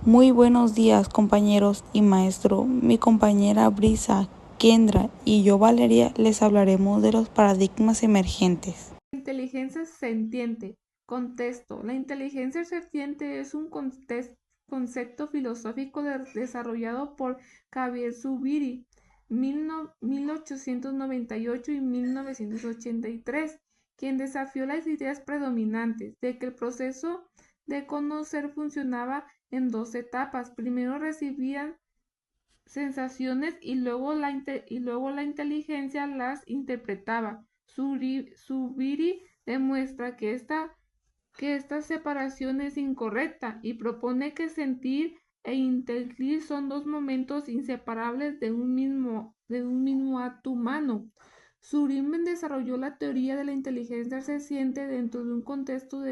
Muy buenos días, compañeros y maestro. Mi compañera Brisa, Kendra y yo, Valeria, les hablaremos de los paradigmas emergentes. Inteligencia sentiente. Contexto. La inteligencia sentiente es un concepto filosófico desarrollado por Javier Zubiri 1898 y 1983, quien desafió las ideas predominantes de que el proceso de conocer funcionaba en dos etapas. Primero recibían sensaciones y luego la inteligencia las interpretaba. Zubiri demuestra que esta separación es incorrecta y propone que sentir e intuir son dos momentos inseparables de un mismo acto humano. Zubiri desarrolló la teoría de la inteligencia consciente dentro de un contexto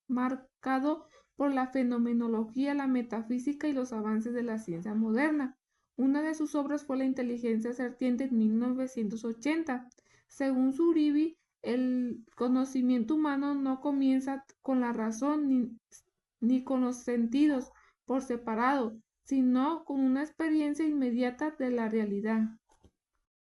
marcado por la fenomenología, la metafísica y los avances de la ciencia moderna. Una de sus obras fue La inteligencia sentiente en 1980. Según Zubiri, el conocimiento humano no comienza con la razón ni con los sentidos por separado, sino con una experiencia inmediata de la realidad.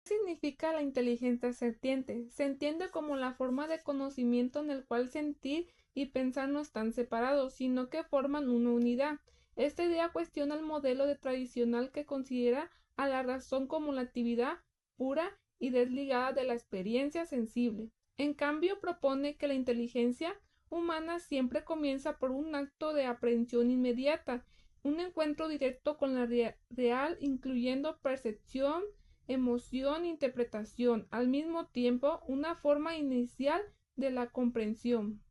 ¿Qué significa la inteligencia sentiente? Se entiende como la forma de conocimiento en el cual sentir y pensar no están separados, sino que forman una unidad. Esta idea cuestiona el modelo tradicional que considera a la razón como la actividad pura y desligada de la experiencia sensible. En cambio, propone que la inteligencia humana siempre comienza por un acto de aprehensión inmediata, un encuentro directo con la real, incluyendo percepción, emoción e interpretación, al mismo tiempo una forma inicial de la comprensión.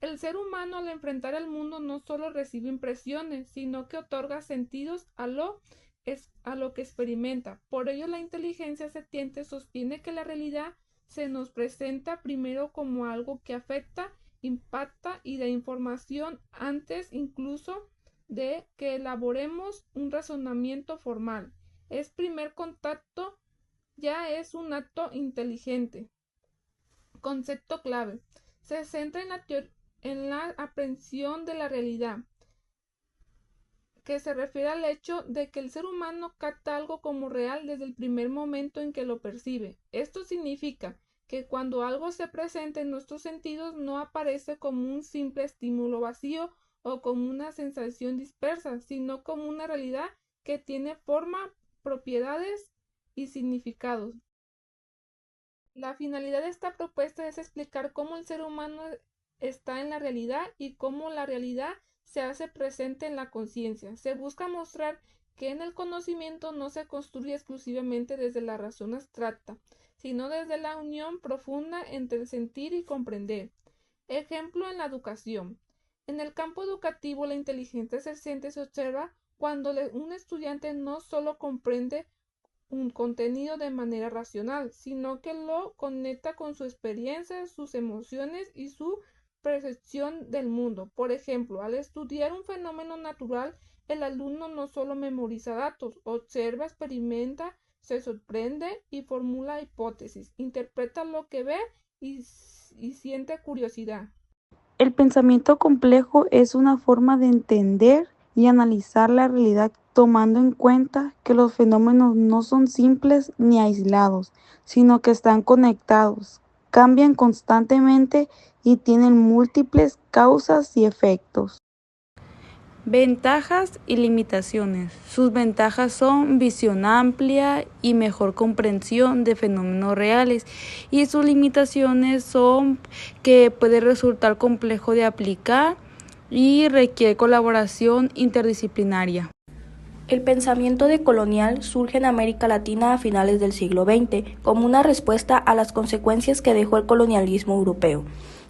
El ser humano al enfrentar el mundo no solo recibe impresiones, sino que otorga sentidos a lo que experimenta. Por ello la inteligencia sentiente sostiene que la realidad se nos presenta primero como algo que afecta, impacta y da información antes incluso de que elaboremos un razonamiento formal. Es primer contacto, ya es un acto inteligente. Concepto clave. Se centra en la aprehensión de la realidad, que se refiere al hecho de que el ser humano capta algo como real desde el primer momento en que lo percibe. Esto significa que cuando algo se presenta en nuestros sentidos no aparece como un simple estímulo vacío o como una sensación dispersa, sino como una realidad que tiene forma, propiedades y significados. La finalidad de esta propuesta es explicar cómo el ser humano está en la realidad y cómo la realidad se hace presente en la conciencia. Se busca mostrar que en el conocimiento no se construye exclusivamente desde la razón abstracta, sino desde la unión profunda entre el sentir y comprender. Ejemplo en la educación. En el campo educativo, la inteligencia ejerciente se observa cuando un estudiante no solo comprende un contenido de manera racional, sino que lo conecta con su experiencia, sus emociones y su percepción del mundo. Por ejemplo, al estudiar un fenómeno natural, el alumno no solo memoriza datos, observa, experimenta, se sorprende y formula hipótesis, interpreta lo que ve y siente curiosidad. El pensamiento complejo es una forma de entender y analizar la realidad tomando en cuenta que los fenómenos no son simples ni aislados, sino que están conectados, cambian constantemente y tienen múltiples causas y efectos. Ventajas y limitaciones. Sus ventajas son visión amplia y mejor comprensión de fenómenos reales, y sus limitaciones son que puede resultar complejo de aplicar y requiere colaboración interdisciplinaria. El pensamiento decolonial surge en América Latina a finales del siglo XX como una respuesta a las consecuencias que dejó el colonialismo europeo.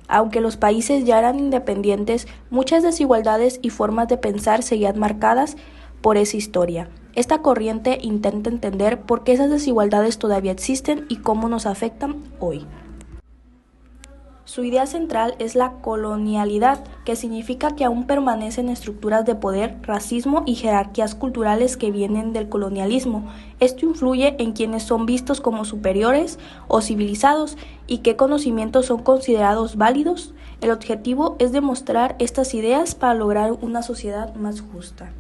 Aunque los países ya eran independientes, muchas desigualdades y formas de pensar seguían marcadas por esa historia. Esta corriente intenta entender por qué esas desigualdades todavía existen y cómo nos afectan hoy. Su idea central es la colonialidad, que significa que aún permanecen estructuras de poder, racismo y jerarquías culturales que vienen del colonialismo. Esto influye en quienes son vistos como superiores o civilizados y qué conocimientos son considerados válidos. El objetivo es demostrar estas ideas para lograr una sociedad más justa.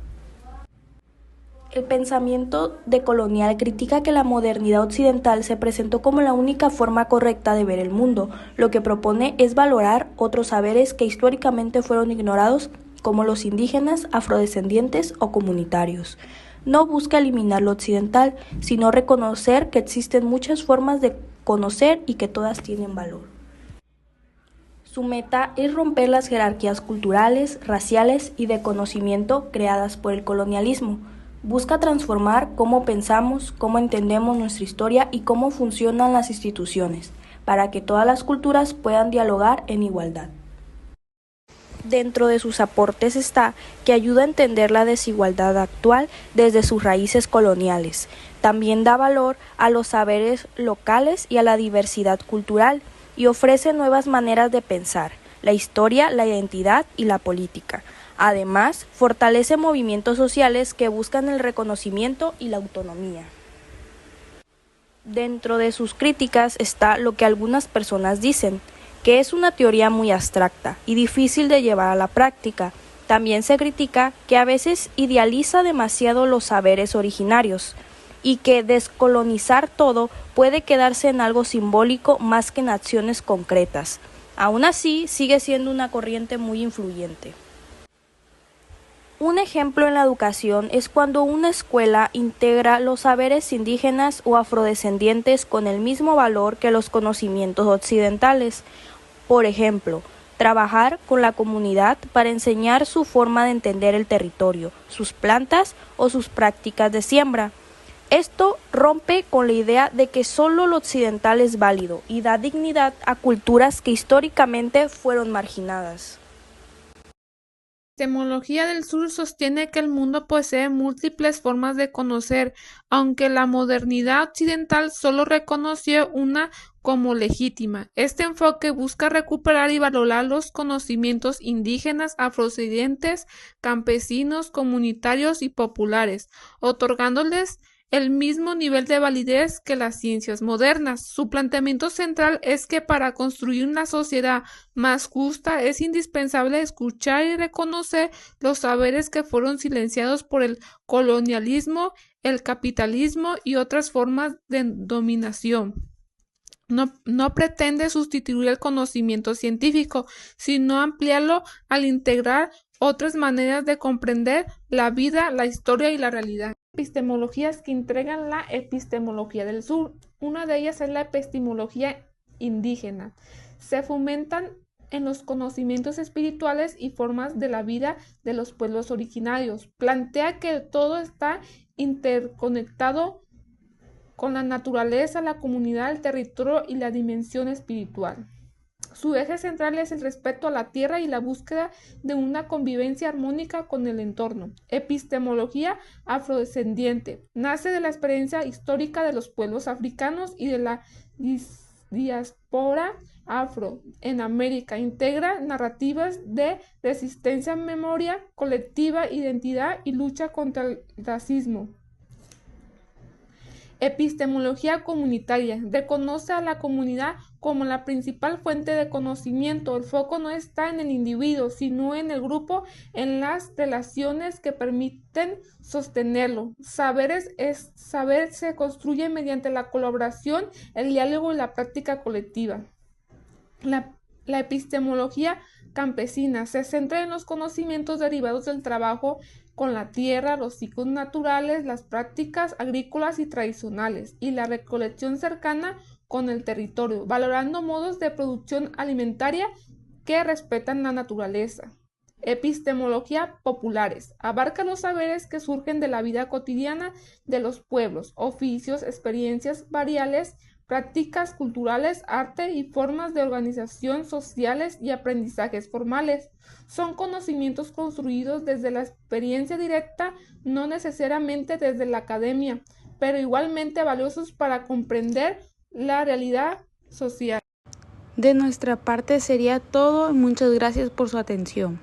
El pensamiento decolonial critica que la modernidad occidental se presentó como la única forma correcta de ver el mundo. Lo que propone es valorar otros saberes que históricamente fueron ignorados, como los indígenas, afrodescendientes o comunitarios. No busca eliminar lo occidental, sino reconocer que existen muchas formas de conocer y que todas tienen valor. Su meta es romper las jerarquías culturales, raciales y de conocimiento creadas por el colonialismo. Busca transformar cómo pensamos, cómo entendemos nuestra historia y cómo funcionan las instituciones, para que todas las culturas puedan dialogar en igualdad. Dentro de sus aportes está que ayuda a entender la desigualdad actual desde sus raíces coloniales. También da valor a los saberes locales y a la diversidad cultural y ofrece nuevas maneras de pensar, la historia, la identidad y la política. Además, fortalece movimientos sociales que buscan el reconocimiento y la autonomía. Dentro de sus críticas está lo que algunas personas dicen, que es una teoría muy abstracta y difícil de llevar a la práctica. También se critica que a veces idealiza demasiado los saberes originarios y que descolonizar todo puede quedarse en algo simbólico más que en acciones concretas. Aún así, sigue siendo una corriente muy influyente. Un ejemplo en la educación es cuando una escuela integra los saberes indígenas o afrodescendientes con el mismo valor que los conocimientos occidentales. Por ejemplo, trabajar con la comunidad para enseñar su forma de entender el territorio, sus plantas o sus prácticas de siembra. Esto rompe con la idea de que solo lo occidental es válido y da dignidad a culturas que históricamente fueron marginadas. La epistemología del sur sostiene que el mundo posee múltiples formas de conocer, aunque la modernidad occidental solo reconoció una como legítima. Este enfoque busca recuperar y valorar los conocimientos indígenas, afrodescendientes, campesinos, comunitarios y populares, otorgándoles el mismo nivel de validez que las ciencias modernas. Su planteamiento central es que para construir una sociedad más justa es indispensable escuchar y reconocer los saberes que fueron silenciados por el colonialismo, el capitalismo y otras formas de dominación. No pretende sustituir el conocimiento científico, sino ampliarlo al integrar otras maneras de comprender la vida, la historia y la realidad. Epistemologías que integran la epistemología del sur. Una de ellas es la epistemología indígena. Se fomentan en los conocimientos espirituales y formas de la vida de los pueblos originarios. Plantea que todo está interconectado con la naturaleza, la comunidad, el territorio y la dimensión espiritual. Su eje central es el respeto a la tierra y la búsqueda de una convivencia armónica con el entorno. Epistemología afrodescendiente. Nace de la experiencia histórica de los pueblos africanos y de la diáspora afro en América. Integra narrativas de resistencia, memoria colectiva, identidad y lucha contra el racismo. Epistemología comunitaria. Reconoce a la comunidad como la principal fuente de conocimiento. El foco no está en el individuo, sino en el grupo, en las relaciones que permiten sostenerlo. Saber se construye mediante la colaboración, el diálogo y la práctica colectiva. La epistemología campesina se centra en los conocimientos derivados del trabajo con la tierra, los ciclos naturales, las prácticas agrícolas y tradicionales, y la recolección cercana con el territorio, valorando modos de producción alimentaria que respetan la naturaleza. Epistemología populares. Abarca los saberes que surgen de la vida cotidiana de los pueblos, oficios, experiencias variales, prácticas culturales, arte y formas de organización sociales y aprendizajes formales. Son conocimientos construidos desde la experiencia directa, no necesariamente desde la academia, pero igualmente valiosos para comprender la realidad social. De nuestra parte sería todo. Muchas gracias por su atención.